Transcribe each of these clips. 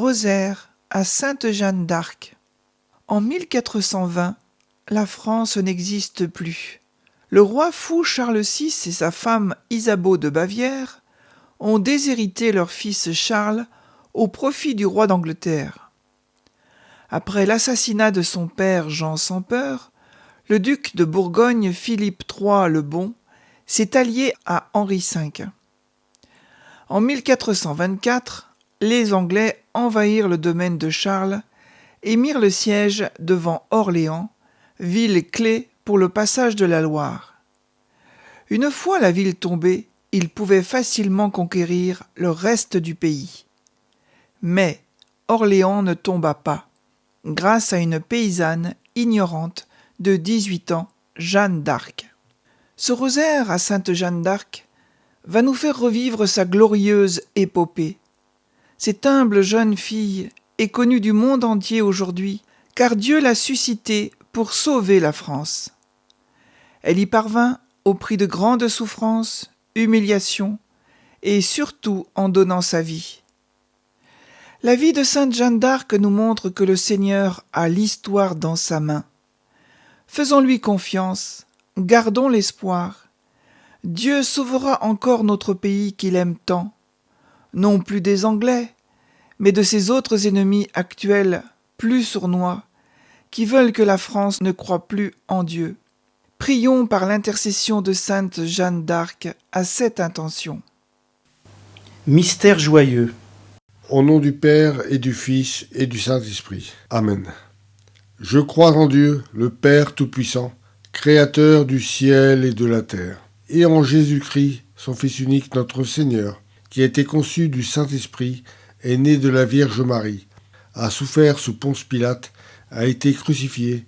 Rosaire à Sainte Jeanne d'Arc. En 1420, la France n'existe plus. Le roi fou Charles VI et sa femme Isabeau de Bavière ont déshérité leur fils Charles au profit du roi d'Angleterre. Après l'assassinat de son père Jean sans peur, le duc de Bourgogne Philippe III le Bon s'est allié à Henri V. En 1424, les Anglais envahirent le domaine de Charles et mirent le siège devant Orléans, ville clé pour le passage de la Loire. Une fois la ville tombée, ils pouvaient facilement conquérir le reste du pays. Mais Orléans ne tomba pas, grâce à une paysanne ignorante de 18 ans, Jeanne d'Arc. Ce rosaire à Sainte Jeanne d'Arc va nous faire revivre sa glorieuse épopée. Cette humble jeune fille est connue du monde entier aujourd'hui, car Dieu l'a suscitée pour sauver la France. Elle y parvint au prix de grandes souffrances, humiliations, et surtout en donnant sa vie. La vie de Sainte Jeanne d'Arc nous montre que le Seigneur a l'histoire dans sa main. Faisons-lui confiance, gardons l'espoir. Dieu sauvera encore notre pays qu'il aime tant, non plus des Anglais, mais de ses autres ennemis actuels, plus sournois, qui veulent que la France ne croie plus en Dieu. Prions par l'intercession de Sainte Jeanne d'Arc à cette intention. Mystère joyeux. Au nom du Père et du Fils et du Saint-Esprit. Amen. Je crois en Dieu, le Père Tout-Puissant, Créateur du ciel et de la terre, et en Jésus-Christ, son Fils unique, notre Seigneur, qui a été conçu du Saint-Esprit, est né de la Vierge Marie, a souffert sous Ponce Pilate, a été crucifié,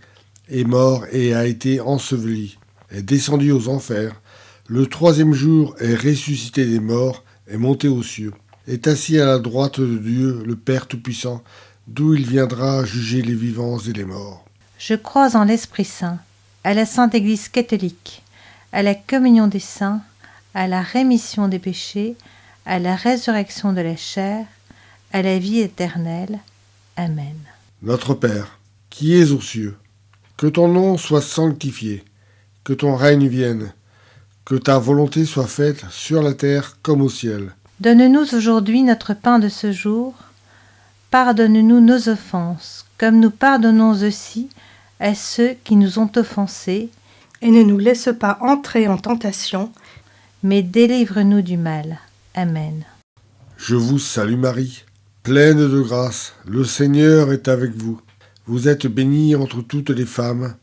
est mort et a été enseveli, est descendu aux enfers, le troisième jour est ressuscité des morts, est monté aux cieux, est assis à la droite de Dieu, le Père Tout-Puissant, d'où il viendra juger les vivants et les morts. Je crois en l'Esprit Saint, à la Sainte Église catholique, à la communion des saints, à la rémission des péchés, à la résurrection de la chair, à la vie éternelle. Amen. Notre Père, qui es aux cieux, que ton nom soit sanctifié, que ton règne vienne, que ta volonté soit faite sur la terre comme au ciel. Donne-nous aujourd'hui notre pain de ce jour. Pardonne-nous nos offenses, comme nous pardonnons aussi à ceux qui nous ont offensés. Et ne nous laisse pas entrer en tentation, mais délivre-nous du mal. Amen. Je vous salue Marie, pleine de grâce, le Seigneur est avec vous. Vous êtes bénie entre toutes les femmes,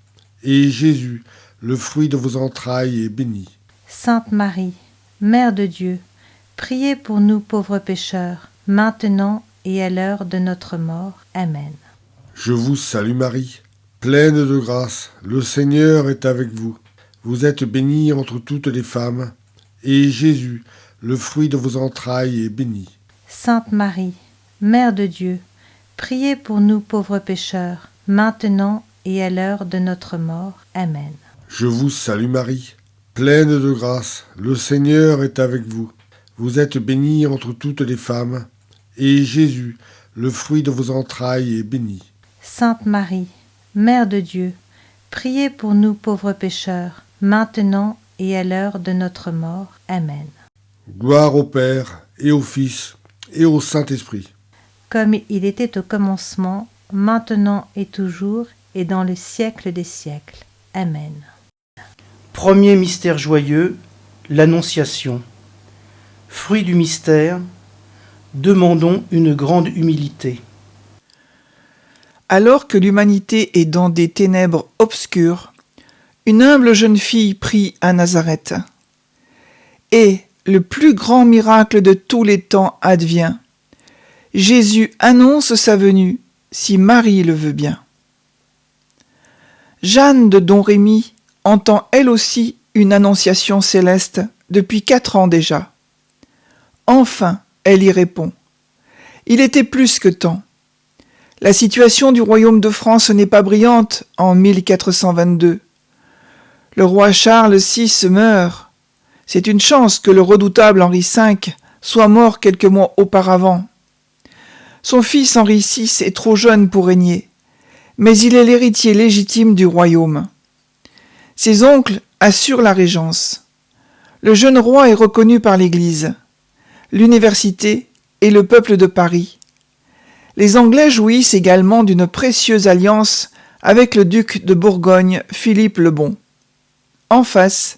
et Jésus, le fruit de vos entrailles, est béni. Sainte Marie, Mère de Dieu, priez pour nous pauvres pécheurs, maintenant et à l'heure de notre mort. Amen. Je vous salue Marie, pleine de grâce, le Seigneur est avec vous. Vous êtes bénie entre toutes les femmes, et Jésus, le fruit de vos entrailles, est béni. Sainte Marie, Mère de Dieu, priez pour nous pauvres pécheurs, maintenant et à l'heure de notre mort. Amen. Je vous salue Marie, pleine de grâce, le Seigneur est avec vous. Vous êtes bénie entre toutes les femmes, et Jésus, le fruit de vos entrailles, est béni. Sainte Marie, Mère de Dieu, priez pour nous pauvres pécheurs, maintenant et à l'heure de notre mort. Amen. Gloire au Père, et au Fils, et au Saint-Esprit. Comme il était au commencement, maintenant et toujours, et dans le siècle des siècles. Amen. Premier mystère joyeux, l'Annonciation. Fruit du mystère, demandons une grande humilité. Alors que l'humanité est dans des ténèbres obscures, une humble jeune fille prie à Nazareth. Et le plus grand miracle de tous les temps advient. Jésus annonce sa venue, si Marie le veut bien. Jeanne de Domrémy entend elle aussi une annonciation céleste depuis 4 ans déjà. Enfin, elle y répond. Il était plus que temps. La situation du royaume de France n'est pas brillante en 1422. Le roi Charles VI meurt. C'est une chance que le redoutable Henri V soit mort quelques mois auparavant. Son fils Henri VI est trop jeune pour régner, mais il est l'héritier légitime du royaume. Ses oncles assurent la régence. Le jeune roi est reconnu par l'Église, l'université et le peuple de Paris. Les Anglais jouissent également d'une précieuse alliance avec le duc de Bourgogne, Philippe le Bon. En face,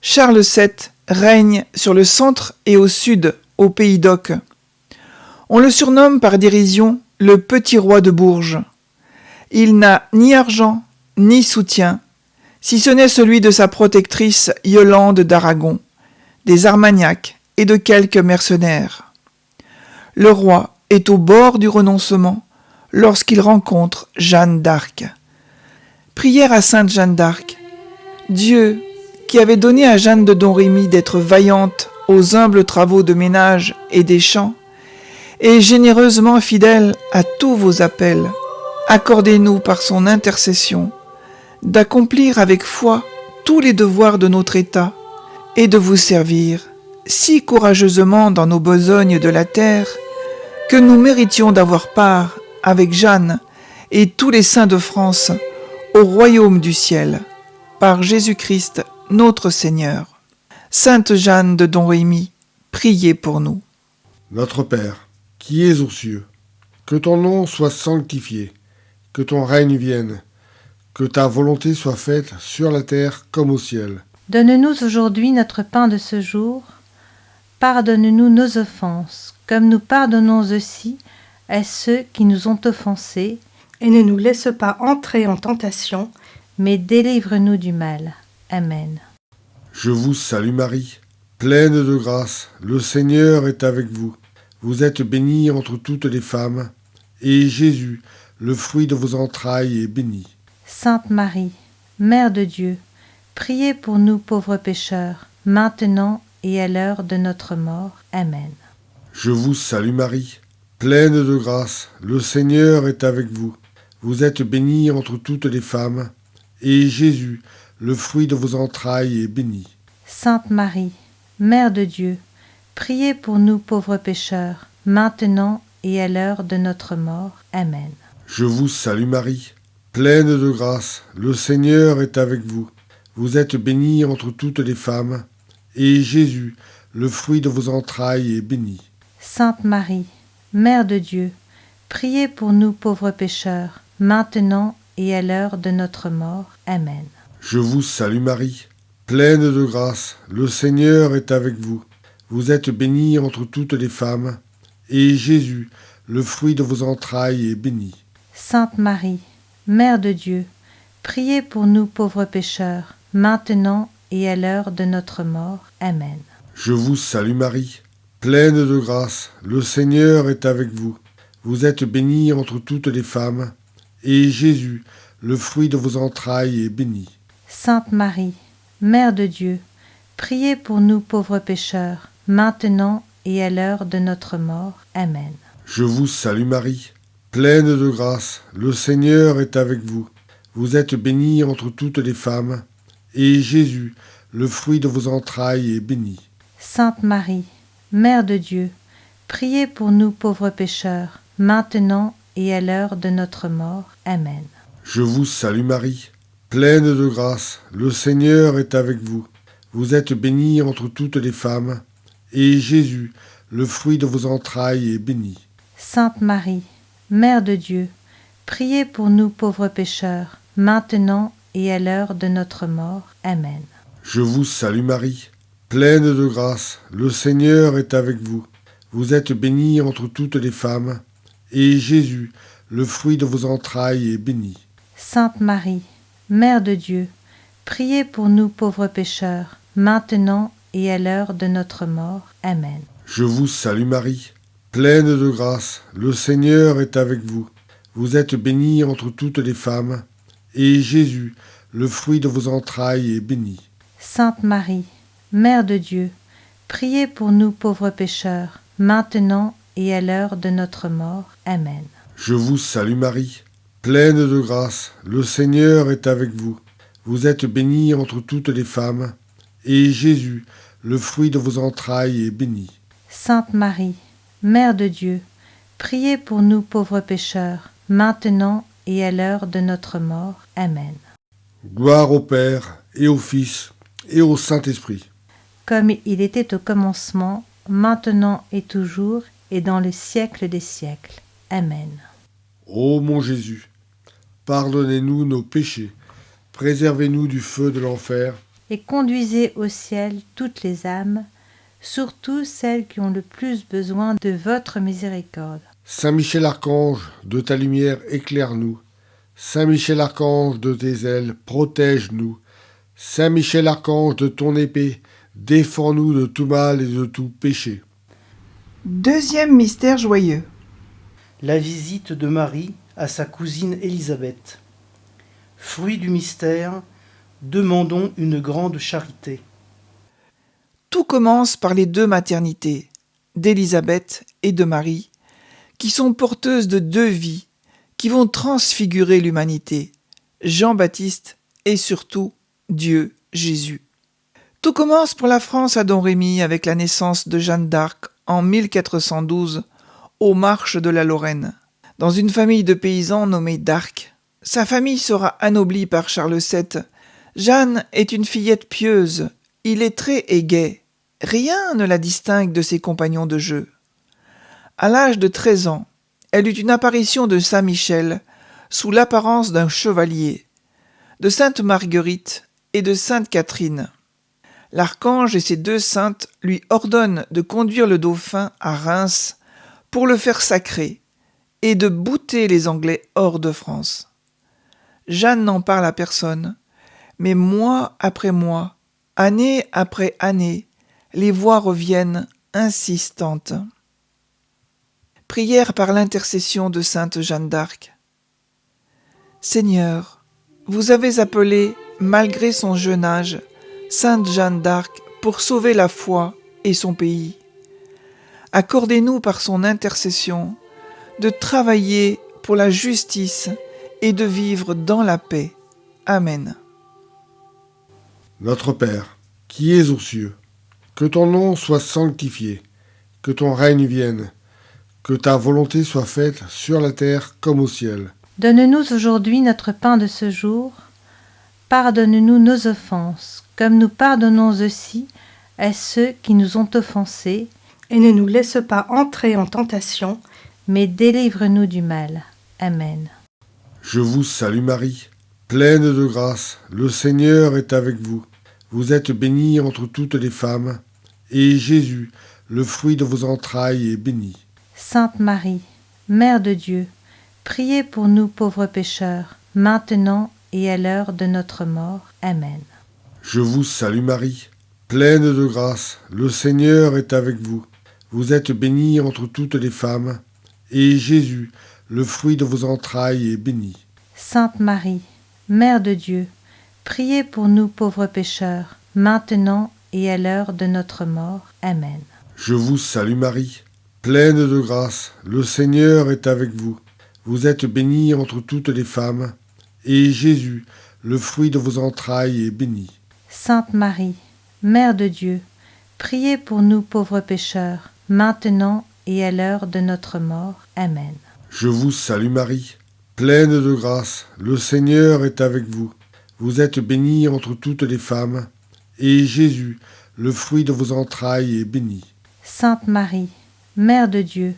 Charles VII règne sur le centre et au sud, au Pays d'Oc. On le surnomme par dérision le petit roi de Bourges. Il n'a ni argent, ni soutien, si ce n'est celui de sa protectrice Yolande d'Aragon, des Armagnacs et de quelques mercenaires. Le roi est au bord du renoncement lorsqu'il rencontre Jeanne d'Arc. Prière à Sainte Jeanne d'Arc. Dieu, qui avait donné à Jeanne de Domrémy d'être vaillante aux humbles travaux de ménage et des champs, et généreusement fidèle à tous vos appels, accordez-nous par son intercession d'accomplir avec foi tous les devoirs de notre État et de vous servir si courageusement dans nos besognes de la terre que nous méritions d'avoir part avec Jeanne et tous les saints de France au royaume du ciel, par Jésus-Christ notre Seigneur. Sainte Jeanne de Domrémy, priez pour nous. Notre Père, qui es aux cieux, que ton nom soit sanctifié, que ton règne vienne, que ta volonté soit faite sur la terre comme au ciel. Donne-nous aujourd'hui notre pain de ce jour. Pardonne-nous nos offenses, comme nous pardonnons aussi à ceux qui nous ont offensés. Et ne nous laisse pas entrer en tentation, mais délivre-nous du mal. Amen. Je vous salue Marie, pleine de grâce, le Seigneur est avec vous. Vous êtes bénie entre toutes les femmes, et Jésus, le fruit de vos entrailles, est béni. Sainte Marie, Mère de Dieu, priez pour nous pauvres pécheurs, maintenant et à l'heure de notre mort. Amen. Je vous salue Marie, pleine de grâce, le Seigneur est avec vous. Vous êtes bénie entre toutes les femmes, et Jésus, le fruit de vos entrailles, est béni. Sainte Marie, Mère de Dieu, priez pour nous pauvres pécheurs, maintenant et à l'heure de notre mort. Amen. Je vous salue Marie, pleine de grâce, le Seigneur est avec vous. Vous êtes bénie entre toutes les femmes, et Jésus, le fruit de vos entrailles, est béni. Sainte Marie, Mère de Dieu, priez pour nous pauvres pécheurs, maintenant et à l'heure de notre mort. Amen. Je vous salue Marie, pleine de grâce, le Seigneur est avec vous. Vous êtes bénie entre toutes les femmes, et Jésus, le fruit de vos entrailles, est béni. Sainte Marie, Mère de Dieu, priez pour nous pauvres pécheurs, maintenant et à l'heure de notre mort. Amen. Je vous salue Marie, pleine de grâce, le Seigneur est avec vous. Vous êtes bénie entre toutes les femmes, et Jésus, le fruit de vos entrailles, est béni. Sainte Marie, Mère de Dieu, priez pour nous pauvres pécheurs, maintenant et à l'heure de notre mort. Amen. Je vous salue Marie, pleine de grâce, le Seigneur est avec vous. Vous êtes bénie entre toutes les femmes, et Jésus, le fruit de vos entrailles, est béni. Sainte Marie, Mère de Dieu, priez pour nous pauvres pécheurs, maintenant et à l'heure de notre mort. Amen. Je vous salue Marie, pleine de grâce, le Seigneur est avec vous. Vous êtes bénie entre toutes les femmes, et Jésus, le fruit de vos entrailles, est béni. Sainte Marie, Mère de Dieu, priez pour nous pauvres pécheurs, maintenant et à l'heure de notre mort. Amen. Je vous salue Marie, pleine de grâce, le Seigneur est avec vous. Vous êtes bénie entre toutes les femmes, et Jésus, le fruit de vos entrailles, est béni. Sainte Marie, Mère de Dieu, priez pour nous pauvres pécheurs, maintenant et à l'heure de notre mort. Amen. Je vous salue Marie, pleine de grâce, le Seigneur est avec vous. Vous êtes bénie entre toutes les femmes, et Jésus, le fruit de vos entrailles, est béni. Sainte Marie, Mère de Dieu, priez pour nous pauvres pécheurs, maintenant et à l'heure de notre mort. Amen. Je vous salue Marie, pleine de grâce, le Seigneur est avec vous. Vous êtes bénie entre toutes les femmes, et Jésus, le fruit de vos entrailles, est béni. Sainte Marie, Mère de Dieu, priez pour nous pauvres pécheurs, maintenant et à l'heure de notre mort. Amen. Gloire au Père, et au Fils, et au Saint-Esprit. Comme il était au commencement, maintenant et toujours, et dans le siècle des siècles. Amen. Ô mon Jésus, pardonnez-nous nos péchés, préservez-nous du feu de l'enfer, Et conduisez au ciel toutes les âmes, surtout celles qui ont le plus besoin de votre miséricorde. Saint Michel Archange, de ta lumière éclaire-nous. Saint Michel Archange, de tes ailes, protège-nous. Saint Michel Archange, de ton épée, défends-nous de tout mal et de tout péché. Deuxième mystère joyeux. La visite de Marie à sa cousine Élisabeth. Fruit du mystère, demandons une grande charité. Tout commence par les deux maternités, d'Élisabeth et de Marie, qui sont porteuses de deux vies, qui vont transfigurer l'humanité, Jean-Baptiste et surtout Dieu, Jésus. Tout commence pour la France à Don Rémy avec la naissance de Jeanne d'Arc en 1412 aux Marches de la Lorraine, dans une famille de paysans nommée d'Arc. Sa famille sera anoblie par Charles VII. Jeanne est une fillette pieuse, illettrée et gaie. Rien ne la distingue de ses compagnons de jeu. À l'âge de 13 ans, elle eut une apparition de Saint Michel sous l'apparence d'un chevalier, de Sainte Marguerite et de Sainte Catherine. L'archange et ses deux saintes lui ordonnent de conduire le dauphin à Reims pour le faire sacrer et de bouter les Anglais hors de France. Jeanne n'en parle à personne, mais mois après mois, année après année, les voix reviennent insistantes. Prière par l'intercession de sainte Jeanne d'Arc. Seigneur, vous avez appelé, malgré son jeune âge, sainte Jeanne d'Arc pour sauver la foi et son pays. Accordez-nous par son intercession de travailler pour la justice et de vivre dans la paix. Amen. Notre Père, qui es aux cieux, que ton nom soit sanctifié, que ton règne vienne, que ta volonté soit faite sur la terre comme au ciel. Donne-nous aujourd'hui notre pain de ce jour. Pardonne-nous nos offenses, comme nous pardonnons aussi à ceux qui nous ont offensés. Et ne nous laisse pas entrer en tentation, Mais délivre-nous du mal. Amen. Je vous salue Marie, pleine de grâce, le Seigneur est avec vous. Vous êtes bénie entre toutes les femmes, et Jésus, le fruit de vos entrailles, est béni. Sainte Marie, Mère de Dieu, priez pour nous pauvres pécheurs, maintenant et à l'heure de notre mort. Amen. Je vous salue Marie, pleine de grâce, le Seigneur est avec vous. Vous êtes bénie entre toutes les femmes, et Jésus, le fruit de vos entrailles, est béni. Sainte Marie, Mère de Dieu, priez pour nous pauvres pécheurs, maintenant et à l'heure de notre mort. Amen. Je vous salue Marie, pleine de grâce, le Seigneur est avec vous. Vous êtes bénie entre toutes les femmes, et Jésus, le fruit de vos entrailles, est béni. Sainte Marie, Mère de Dieu, priez pour nous pauvres pécheurs, maintenant et à l'heure de notre mort. Amen. Je vous salue Marie, pleine de grâce, le Seigneur est avec vous. Vous êtes bénie entre toutes les femmes, et Jésus, le fruit de vos entrailles, est béni. Sainte Marie, Mère de Dieu,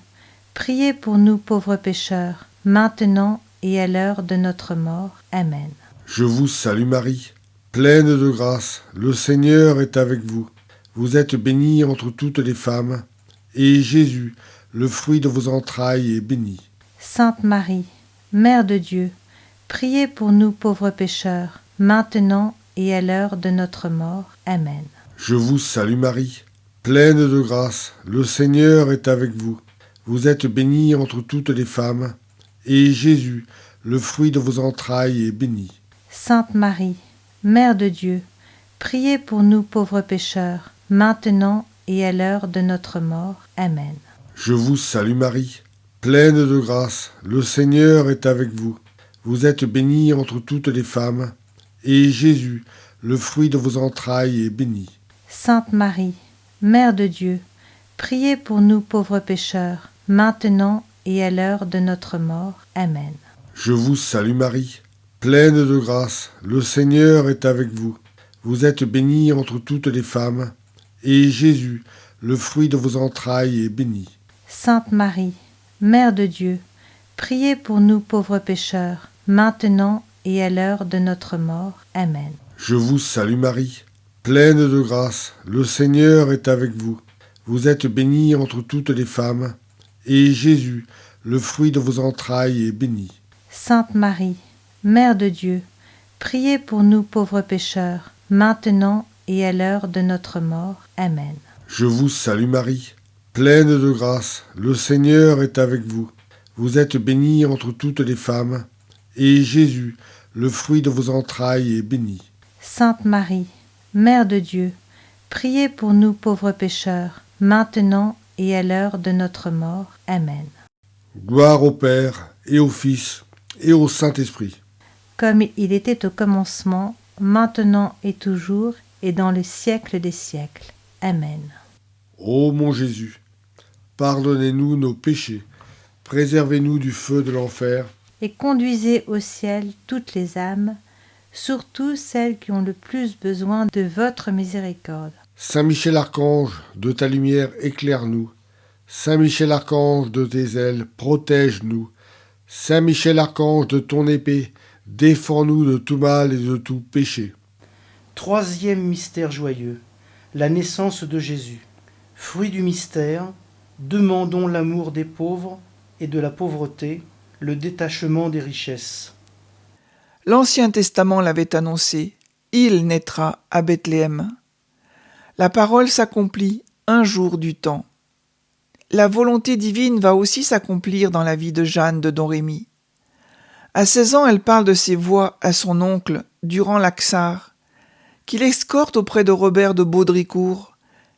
priez pour nous pauvres pécheurs, maintenant et à l'heure de notre mort. Amen. Je vous salue Marie, pleine de grâce, le Seigneur est avec vous. Vous êtes bénie entre toutes les femmes, et Jésus, le fruit de vos entrailles, est béni. Sainte Marie, Mère de Dieu, priez pour nous pauvres pécheurs, maintenant et à l'heure de notre mort. Amen. Je vous salue Marie, pleine de grâce, le Seigneur est avec vous. Vous êtes bénie entre toutes les femmes, et Jésus, le fruit de vos entrailles, est béni. Sainte Marie, Mère de Dieu, priez pour nous pauvres pécheurs, maintenant et à l'heure de notre mort. Amen. Je vous salue Marie, pleine de grâce, le Seigneur est avec vous. Vous êtes bénie entre toutes les femmes, et Jésus, le fruit de vos entrailles, est béni. Sainte Marie, Mère de Dieu, priez pour nous pauvres pécheurs, maintenant et à l'heure de notre mort. Amen. Je vous salue Marie, pleine de grâce, le Seigneur est avec vous. Vous êtes bénie entre toutes les femmes, et Jésus, le fruit de vos entrailles, est béni. Sainte Marie, Mère de Dieu, priez pour nous pauvres pécheurs, maintenant et à l'heure de notre mort. Amen. Je vous salue Marie, pleine de grâce, le Seigneur est avec vous. Vous êtes bénie entre toutes les femmes, et Jésus, le fruit de vos entrailles, est béni. Sainte Marie, Mère de Dieu, priez pour nous pauvres pécheurs, maintenant et à l'heure de notre mort. Amen. Je vous salue Marie, pleine de grâce, le Seigneur est avec vous. Vous êtes bénie entre toutes les femmes, et Jésus, le fruit de vos entrailles, est béni. Sainte Marie, Mère de Dieu, priez pour nous pauvres pécheurs, maintenant et à l'heure de notre mort. Amen. Gloire au Père, et au Fils, et au Saint-Esprit. Comme il était au commencement, maintenant et toujours, et dans le siècle des siècles. Amen. Ô mon Jésus, pardonnez-nous nos péchés, préservez-nous du feu de l'enfer, Et conduisez au ciel toutes les âmes, surtout celles qui ont le plus besoin de votre miséricorde. Saint Michel Archange, de ta lumière éclaire-nous. Saint Michel Archange, de tes ailes, protège-nous. Saint Michel Archange, de ton épée, défends-nous de tout mal et de tout péché. Troisième mystère joyeux, la naissance de Jésus. Fruit du mystère, demandons l'amour des pauvres et de la pauvreté, le détachement des richesses. L'Ancien Testament l'avait annoncé, il naîtra à Bethléem. La parole s'accomplit un jour du temps. La volonté divine va aussi s'accomplir dans la vie de Jeanne de Domrémy. À 16 ans, elle parle de ses voix à son oncle, Durand Laxart, qui l'escorte auprès de Robert de Baudricourt,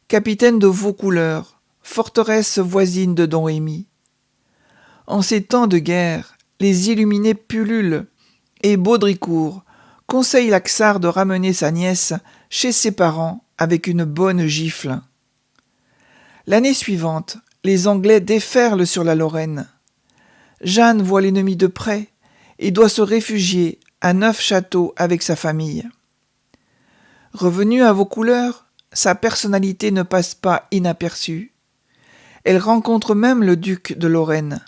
capitaine de Vaucouleurs, forteresse voisine de Domrémy. En ces temps de guerre, les illuminés pullulent, et Baudricourt conseille Laxart de ramener sa nièce chez ses parents avec une bonne gifle. L'année suivante, les Anglais déferlent sur la Lorraine. Jeanne voit l'ennemi de près et doit se réfugier à Neufchâteau avec sa famille. Revenue à Vaucouleurs, sa personnalité ne passe pas inaperçue. Elle rencontre même le duc de Lorraine.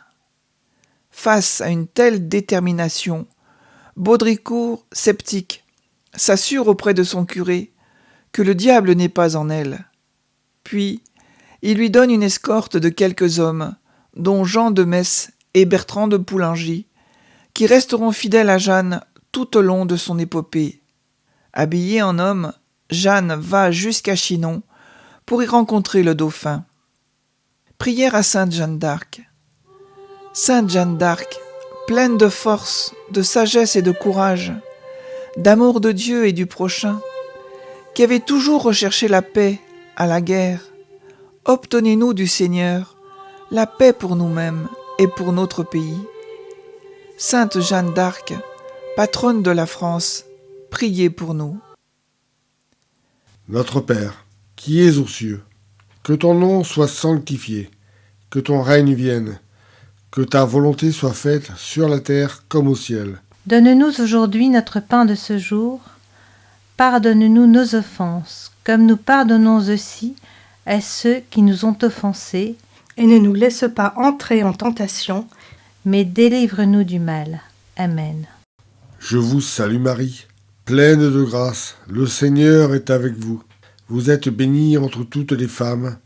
Face à une telle détermination, Baudricourt, sceptique, s'assure auprès de son curé que le diable n'est pas en elle. Puis, il lui donne une escorte de quelques hommes, dont Jean de Metz et Bertrand de Poulengy, qui resteront fidèles à Jeanne tout au long de son épopée. Habillée en homme, Jeanne va jusqu'à Chinon pour y rencontrer le dauphin. Prière à Sainte Jeanne d'Arc. Sainte Jeanne d'Arc, pleine de force, de sagesse et de courage, d'amour de Dieu et du prochain, qui avait toujours recherché la paix à la guerre, obtenez-nous du Seigneur la paix pour nous-mêmes et pour notre pays. Sainte Jeanne d'Arc, patronne de la France, priez pour nous. Notre Père, qui es aux cieux, que ton nom soit sanctifié, que ton règne vienne, que ta volonté soit faite sur la terre comme au ciel. Donne-nous aujourd'hui notre pain de ce jour. Pardonne-nous nos offenses, comme nous pardonnons aussi à ceux qui nous ont offensés. Et ne nous laisse pas entrer en tentation, Mais délivre-nous du mal. Amen. Je vous salue Marie, pleine de grâce, le Seigneur est avec vous. Vous êtes bénie entre toutes les femmes,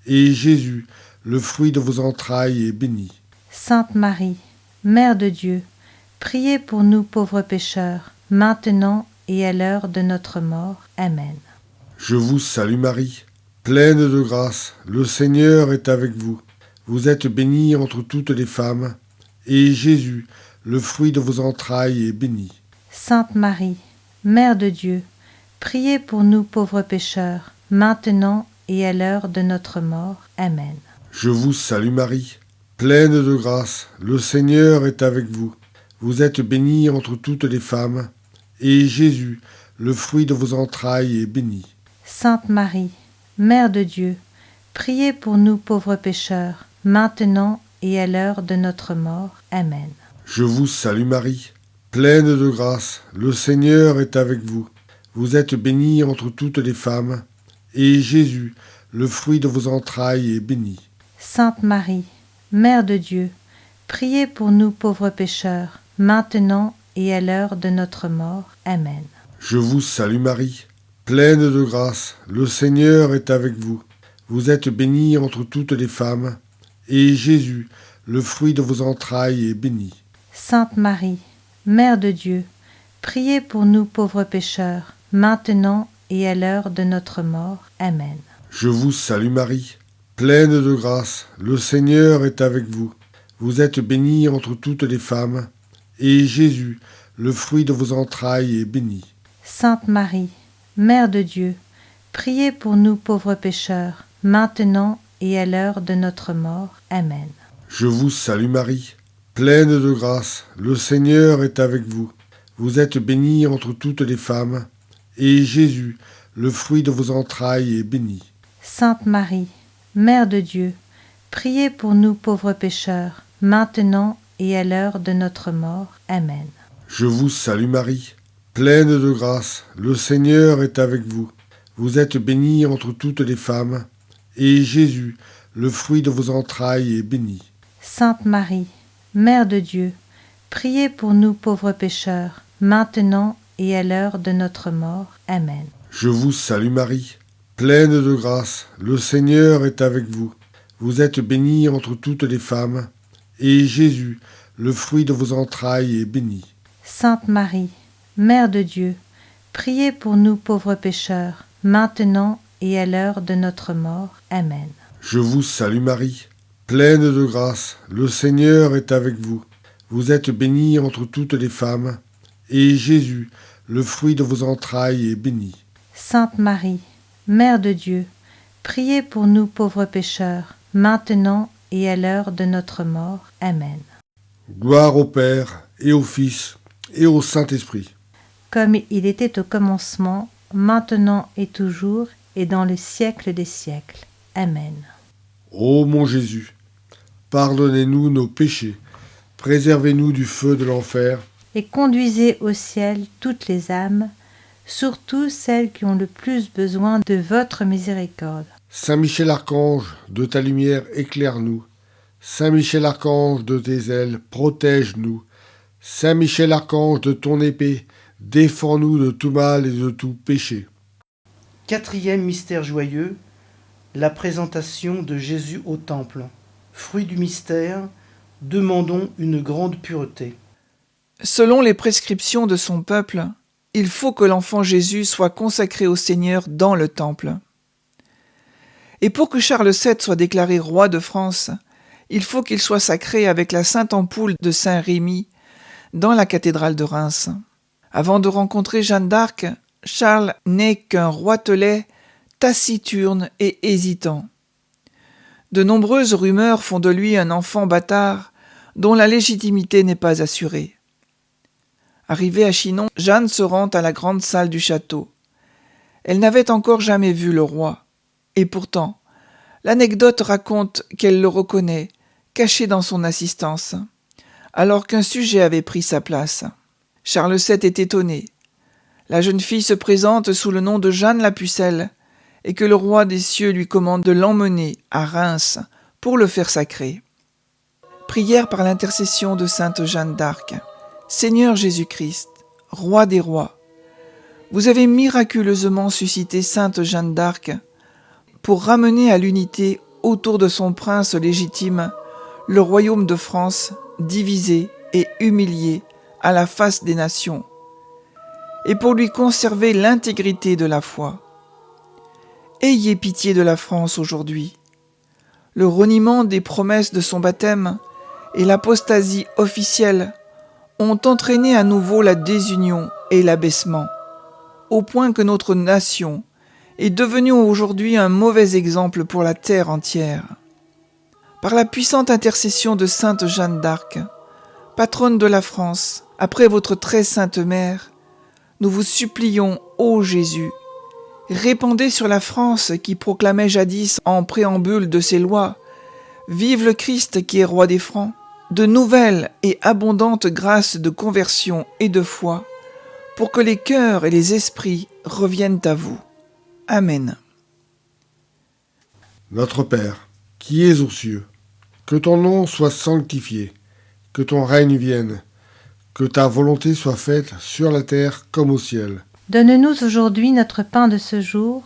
et Jésus, le fruit de vos entrailles, est béni. Sainte Marie, Mère de Dieu, priez pour nous pauvres pécheurs, maintenant et à l'heure de notre mort. Amen. Je vous salue Marie, pleine de grâce, le Seigneur est avec vous. Vous êtes bénie entre toutes les femmes, et Jésus, le fruit de vos entrailles, est béni. Sainte Marie, Mère de Dieu, priez pour nous pauvres pécheurs, maintenant et à l'heure de notre mort. Amen. Je vous salue Marie, pleine de grâce, le Seigneur est avec vous. Vous êtes bénie entre toutes les femmes, et Jésus, le fruit de vos entrailles, est béni. Sainte Marie, Mère de Dieu, priez pour nous pauvres pécheurs, maintenant et à l'heure de notre mort. Amen. Je vous salue Marie, pleine de grâce, le Seigneur est avec vous. Vous êtes bénie entre toutes les femmes, et Jésus, le fruit de vos entrailles, est béni. Sainte Marie, Mère de Dieu, priez pour nous pauvres pécheurs, maintenant et à l'heure de notre mort. Amen. Je vous salue Marie, pleine de grâce, le Seigneur est avec vous. Vous êtes bénie entre toutes les femmes, et Jésus, le fruit de vos entrailles, est béni. Sainte Marie, Mère de Dieu, priez pour nous pauvres pécheurs, maintenant et à l'heure de notre mort. Amen. Je vous salue Marie, pleine de grâce, le Seigneur est avec vous. Vous êtes bénie entre toutes les femmes, et Jésus, le fruit de vos entrailles, est béni. Sainte Marie, Mère de Dieu, priez pour nous pauvres pécheurs, maintenant et à l'heure de notre mort. Amen. Je vous salue Marie, pleine de grâce, le Seigneur est avec vous. Vous êtes bénie entre toutes les femmes, et Jésus, le fruit de vos entrailles, est béni. Sainte Marie, Mère de Dieu, priez pour nous pauvres pécheurs, maintenant et à l'heure de notre mort. Amen. Je vous salue Marie, pleine de grâce, le Seigneur est avec vous. Vous êtes bénie entre toutes les femmes, et Jésus, le fruit de vos entrailles, est béni. Sainte Marie, Mère de Dieu, priez pour nous pauvres pécheurs, maintenant et à l'heure de notre mort. Amen. Je vous salue Marie, pleine de grâce, le Seigneur est avec vous. Vous êtes bénie entre toutes les femmes, et Jésus, le fruit de vos entrailles, est béni. Sainte Marie, Mère de Dieu, priez pour nous pauvres pécheurs, maintenant et à l'heure de notre mort. Amen. Je vous salue Marie, pleine de grâce, le Seigneur est avec vous. Vous êtes bénie entre toutes les femmes, et Jésus, le fruit de vos entrailles, est béni. Sainte Marie, Mère de Dieu, priez pour nous pauvres pécheurs, maintenant et à l'heure de notre mort. Amen. Gloire au Père, et au Fils, et au Saint-Esprit. Comme il était au commencement, maintenant et toujours, et dans le siècle des siècles. Amen. Ô mon Jésus, pardonnez-nous nos péchés, préservez-nous du feu de l'enfer, Et conduisez au ciel toutes les âmes, surtout celles qui ont le plus besoin de votre miséricorde. Saint Michel Archange, de ta lumière éclaire-nous. Saint Michel Archange, de tes ailes protège-nous. Saint Michel Archange, de ton épée, défends-nous de tout mal et de tout péché. Quatrième mystère joyeux, la présentation de Jésus au temple. Fruit du mystère, demandons une grande pureté. Selon les prescriptions de son peuple, il faut que l'enfant Jésus soit consacré au Seigneur dans le temple. Et pour que Charles VII soit déclaré roi de France, il faut qu'il soit sacré avec la sainte ampoule de Saint-Rémy dans la cathédrale de Reims. Avant de rencontrer Jeanne d'Arc, Charles n'est qu'un roitelet taciturne et hésitant. De nombreuses rumeurs font de lui un enfant bâtard dont la légitimité n'est pas assurée. Arrivée à Chinon, Jeanne se rend à la grande salle du château. Elle n'avait encore jamais vu le roi. Et pourtant, l'anecdote raconte qu'elle le reconnaît, caché dans son assistance, alors qu'un sujet avait pris sa place. Charles VII est étonné. La jeune fille se présente sous le nom de Jeanne la Pucelle, et que le roi des cieux lui commande de l'emmener à Reims pour le faire sacrer. Prière par l'intercession de sainte Jeanne d'Arc. Seigneur Jésus-Christ, roi des rois, vous avez miraculeusement suscité sainte Jeanne d'Arc pour ramener à l'unité autour de son prince légitime le royaume de France divisé et humilié à la face des nations, et pour lui conserver l'intégrité de la foi. Ayez pitié de la France aujourd'hui. Le reniement des promesses de son baptême et l'apostasie officielle ont entraîné à nouveau la désunion et l'abaissement, au point que notre nation est devenue aujourd'hui un mauvais exemple pour la terre entière. Par la puissante intercession de sainte Jeanne d'Arc, patronne de la France, après votre très sainte mère, nous vous supplions, ô Jésus, répandez sur la France qui proclamait jadis en préambule de ses lois Vive le Christ qui est roi des Francs, de nouvelles et abondantes grâces de conversion et de foi, pour que les cœurs et les esprits reviennent à vous. Amen. Notre Père, qui es aux cieux, que ton nom soit sanctifié, que ton règne vienne, que ta volonté soit faite sur la terre comme au ciel. Donne-nous aujourd'hui notre pain de ce jour.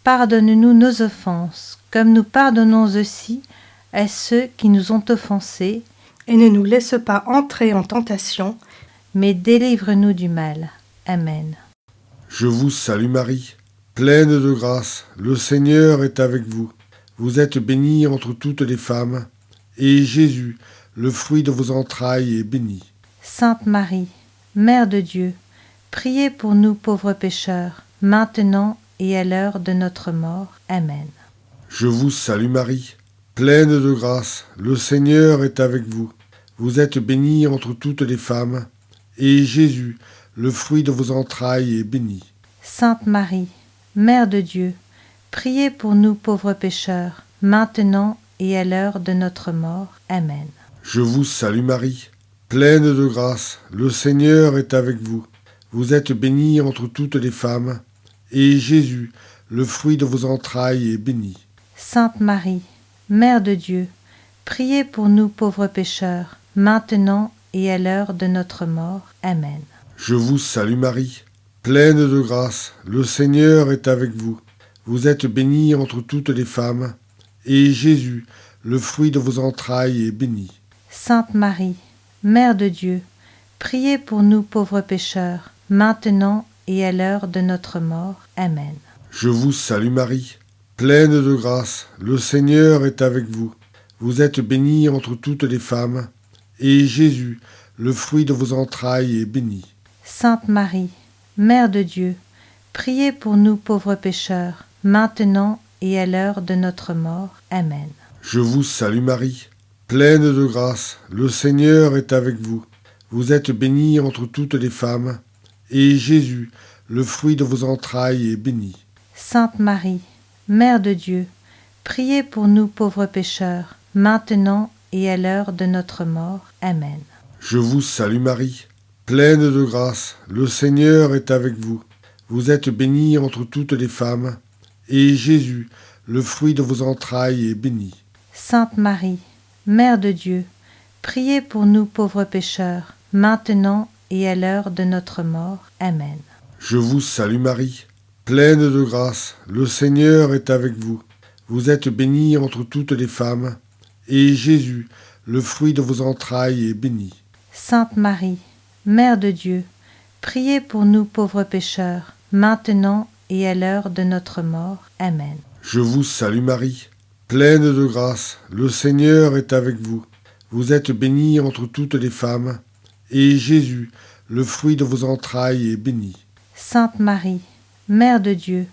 Pardonne-nous nos offenses, comme nous pardonnons aussi à ceux qui nous ont offensés. Et ne nous laisse pas entrer en tentation, Mais délivre-nous du mal. Amen. Je vous salue Marie, pleine de grâce, le Seigneur est avec vous. Vous êtes bénie entre toutes les femmes, et Jésus, le fruit de vos entrailles, est béni. Sainte Marie, Mère de Dieu, priez pour nous pauvres pécheurs, maintenant et à l'heure de notre mort. Amen. Je vous salue Marie, pleine de grâce, le Seigneur est avec vous. Vous êtes bénie entre toutes les femmes, et Jésus, le fruit de vos entrailles, est béni. Sainte Marie, Mère de Dieu, priez pour nous pauvres pécheurs, maintenant et à l'heure de notre mort. Amen. Je vous salue Marie, pleine de grâce, le Seigneur est avec vous. Vous êtes bénie entre toutes les femmes, et Jésus, le fruit de vos entrailles, est béni. Sainte Marie, Mère de Dieu, priez pour nous pauvres pécheurs, maintenant et à l'heure de notre mort. Amen. Je vous salue Marie, pleine de grâce, le Seigneur est avec vous. Vous êtes bénie entre toutes les femmes, et Jésus, le fruit de vos entrailles, est béni. Sainte Marie, Mère de Dieu, priez pour nous pauvres pécheurs, maintenant et à l'heure de notre mort. Amen. Je vous salue Marie, pleine de grâce, le Seigneur est avec vous. Vous êtes bénie entre toutes les femmes, et Jésus, le fruit de vos entrailles, est béni. Sainte Marie, Mère de Dieu, priez pour nous pauvres pécheurs, maintenant et à l'heure de notre mort. Amen. Je vous salue Marie, pleine de grâce, le Seigneur est avec vous. Vous êtes bénie entre toutes les femmes, et Jésus, le fruit de vos entrailles, est béni. Sainte Marie, Mère de Dieu, priez pour nous pauvres pécheurs, maintenant et à l'heure de notre mort. Amen. Je vous salue Marie, pleine de grâce, le Seigneur est avec vous. Vous êtes bénie entre toutes les femmes, et Jésus, le fruit de vos entrailles, est béni. Sainte Marie, Mère de Dieu, priez pour nous pauvres pécheurs, maintenant et à l'heure de notre mort. Amen. Je vous salue Marie, pleine de grâce, le Seigneur est avec vous. Vous êtes bénie entre toutes les femmes, et Jésus, le fruit de vos entrailles, est béni. Sainte Marie, Mère de Dieu, priez pour nous pauvres pécheurs, maintenant et à l'heure de notre mort. Amen. Je vous salue Marie, pleine de grâce, le Seigneur est avec vous. Vous êtes bénie entre toutes les femmes, et Jésus, le fruit de vos entrailles, est béni. Sainte Marie, Mère de Dieu,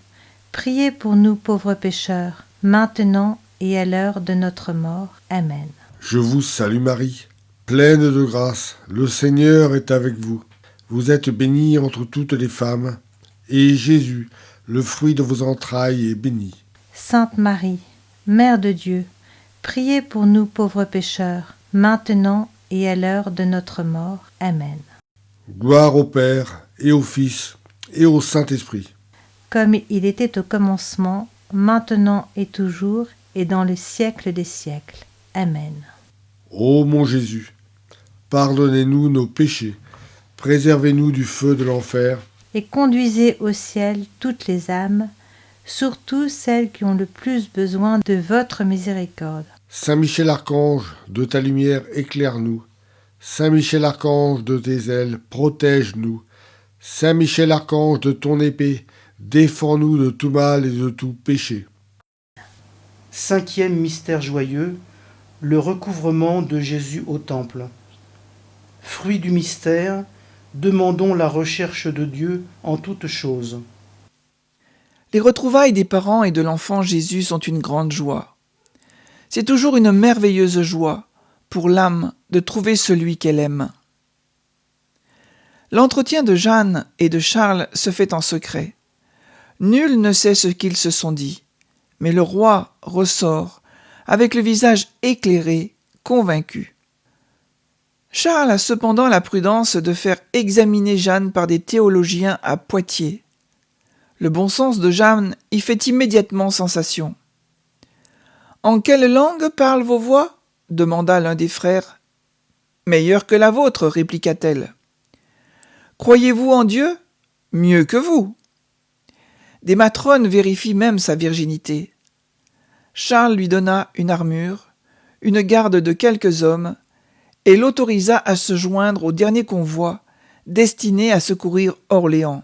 priez pour nous pauvres pécheurs, maintenant et à l'heure de notre mort. Amen. Je vous salue Marie, pleine de grâce, le Seigneur est avec vous. Vous êtes bénie entre toutes les femmes, et Jésus, le fruit de vos entrailles, est béni. Sainte Marie, Mère de Dieu, priez pour nous pauvres pécheurs, maintenant et à l'heure de notre mort. Amen. Gloire au Père, et au Fils, et au Saint-Esprit. Comme il était au commencement, maintenant et toujours, et dans le siècle des siècles. Amen. Ô mon Jésus, pardonnez-nous nos péchés, préservez-nous du feu de l'enfer, Et conduisez au ciel toutes les âmes, surtout celles qui ont le plus besoin de votre miséricorde. Saint Michel Archange, de ta lumière éclaire-nous. Saint Michel Archange, de tes ailes protège-nous. Saint Michel Archange, de ton épée, défends-nous de tout mal et de tout péché. 5e mystère joyeux, le recouvrement de Jésus au temple. Fruit du mystère, demandons la recherche de Dieu en toutes choses. Les retrouvailles des parents et de l'enfant Jésus sont une grande joie. C'est toujours une merveilleuse joie pour l'âme de trouver celui qu'elle aime. L'entretien de Jeanne et de Charles se fait en secret. Nul ne sait ce qu'ils se sont dit, mais le roi ressort avec le visage éclairé, convaincu. Charles a cependant la prudence de faire examiner Jeanne par des théologiens à Poitiers. Le bon sens de Jeanne y fait immédiatement sensation. « En quelle langue parlent vos voix ?» demanda l'un des frères. « Meilleure que la vôtre, répliqua-t-elle. »« Croyez-vous en Dieu ? Mieux que vous. » Des matrones vérifient même sa virginité. Charles lui donna une armure, une garde de quelques hommes, et l'autorisa à se joindre au dernier convoi destiné à secourir Orléans.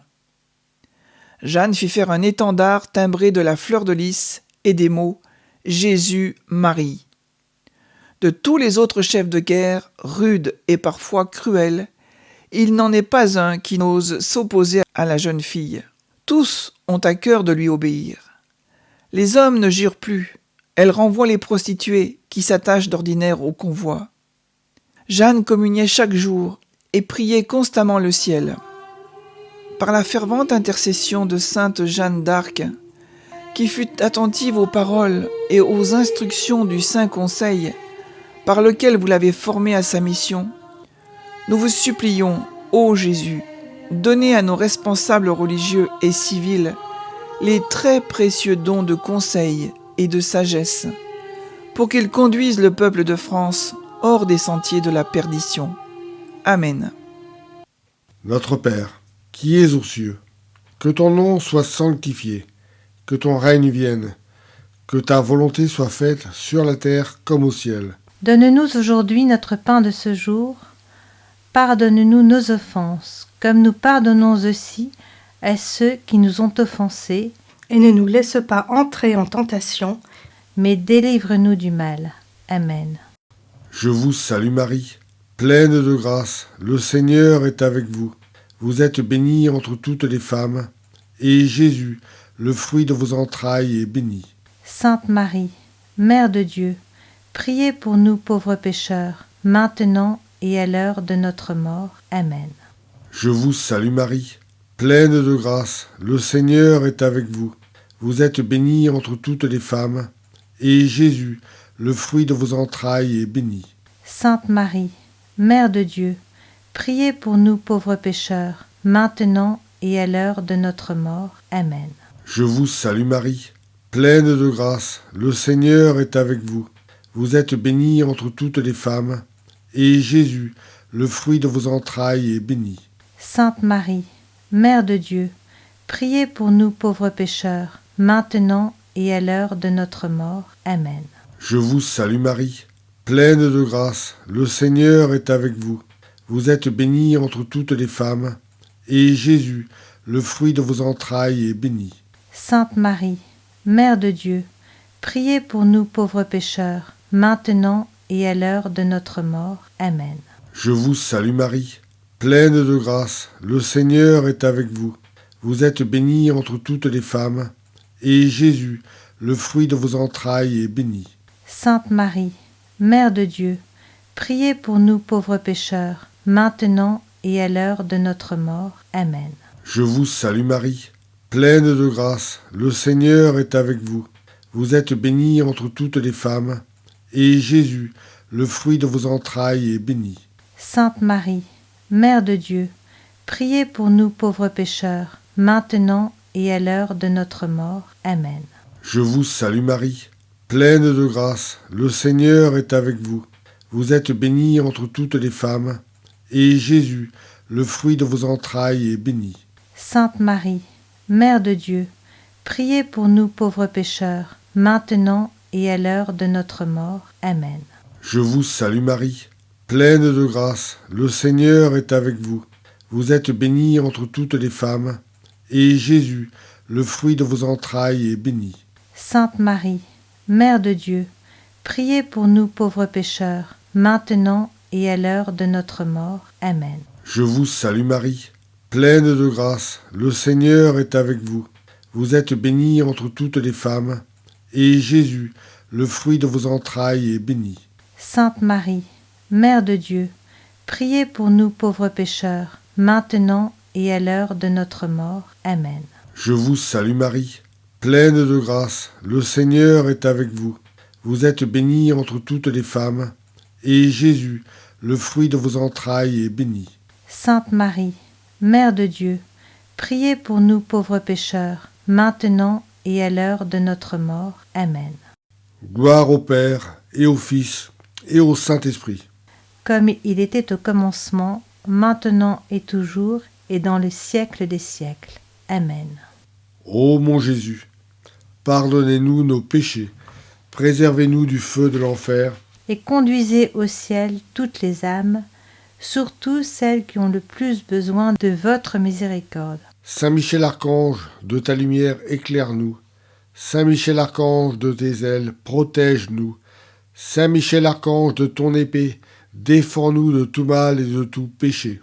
Jeanne fit faire un étendard timbré de la fleur de lys et des mots « Jésus, Marie ». De tous les autres chefs de guerre, rudes et parfois cruels, il n'en est pas un qui n'ose s'opposer à la jeune fille. Tous ont à cœur de lui obéir. Les hommes ne jurent plus, elle renvoie les prostituées qui s'attachent d'ordinaire au convoi. Jeanne communiait chaque jour et priait constamment le ciel. Par la fervente intercession de sainte Jeanne d'Arc, qui fut attentive aux paroles et aux instructions du Saint Conseil, par lequel vous l'avez formée à sa mission, nous vous supplions, ô Jésus, donnez à nos responsables religieux et civils les très précieux dons de conseil et de sagesse, pour qu'ils conduisent le peuple de France hors des sentiers de la perdition. Amen. Notre Père, qui es aux cieux, que ton nom soit sanctifié, que ton règne vienne, que ta volonté soit faite sur la terre comme au ciel. Donne-nous aujourd'hui notre pain de ce jour. Pardonne-nous nos offenses, comme nous pardonnons aussi à ceux qui nous ont offensés. Et ne nous laisse pas entrer en tentation, mais délivre-nous du mal. Amen. Je vous salue Marie, pleine de grâce, le Seigneur est avec vous. Vous êtes bénie entre toutes les femmes, et Jésus, le fruit de vos entrailles, est béni. Sainte Marie, Mère de Dieu, priez pour nous pauvres pécheurs, maintenant et à l'heure de notre mort. Amen. Je vous salue Marie, pleine de grâce, le Seigneur est avec vous. Vous êtes bénie entre toutes les femmes, et Jésus, le fruit de vos entrailles, est béni. Sainte Marie, Mère de Dieu, priez pour nous pauvres pécheurs, maintenant et à l'heure de notre mort. Amen. Je vous salue Marie, pleine de grâce, le Seigneur est avec vous. Vous êtes bénie entre toutes les femmes, et Jésus, le fruit de vos entrailles, est béni. Sainte Marie, Mère de Dieu, priez pour nous pauvres pécheurs, maintenant et à l'heure de notre mort. Amen. Je vous salue Marie, pleine de grâce, le Seigneur est avec vous. Vous êtes bénie entre toutes les femmes, et Jésus, le fruit de vos entrailles, est béni. Sainte Marie, Mère de Dieu, priez pour nous pauvres pécheurs, maintenant et à l'heure de notre mort. Amen. Je vous salue Marie, pleine de grâce, le Seigneur est avec vous. Vous êtes bénie entre toutes les femmes, et Jésus, le fruit de vos entrailles, est béni. Sainte Marie, Mère de Dieu, priez pour nous pauvres pécheurs, maintenant et à l'heure de notre mort. Amen. Je vous salue Marie, pleine de grâce, le Seigneur est avec vous. Vous êtes bénie entre toutes les femmes, et Jésus, le fruit de vos entrailles, est béni. Sainte Marie, Mère de Dieu, priez pour nous pauvres pécheurs, maintenant et à l'heure de notre mort. Amen. Je vous salue Marie, pleine de grâce, le Seigneur est avec vous. Vous êtes bénie entre toutes les femmes, et Jésus, le fruit de vos entrailles, est béni. Sainte Marie, Mère de Dieu, priez pour nous pauvres pécheurs, maintenant et à l'heure de notre mort. Amen. Je vous salue Marie, pleine de grâce, le Seigneur est avec vous. Vous êtes bénie entre toutes les femmes, et Jésus, le fruit de vos entrailles, est béni. Sainte Marie, Mère de Dieu, priez pour nous pauvres pécheurs, maintenant et à l'heure de notre mort. Amen. Je vous salue Marie, pleine de grâce, le Seigneur est avec vous. Vous êtes bénie entre toutes les femmes, et Jésus, le fruit de vos entrailles, est béni. Sainte Marie, Mère de Dieu, priez pour nous pauvres pécheurs, maintenant et à l'heure de notre mort. Amen. Je vous salue Marie, pleine de grâce, le Seigneur est avec vous. Vous êtes bénie entre toutes les femmes, et Jésus, le fruit de vos entrailles, est béni. Sainte Marie, Mère de Dieu, priez pour nous pauvres pécheurs, maintenant et à l'heure de notre mort. Amen. Gloire au Père, et au Fils, et au Saint-Esprit. Comme il était au commencement, maintenant et toujours, et dans le siècle des siècles. Amen. Ô mon Jésus, pardonnez-nous nos péchés, préservez-nous du feu de l'enfer, Et conduisez au ciel toutes les âmes, surtout celles qui ont le plus besoin de votre miséricorde. Saint Michel Archange, de ta lumière éclaire-nous. Saint Michel Archange, de tes ailes, protège-nous. Saint Michel Archange, de ton épée, défends-nous de tout mal et de tout péché.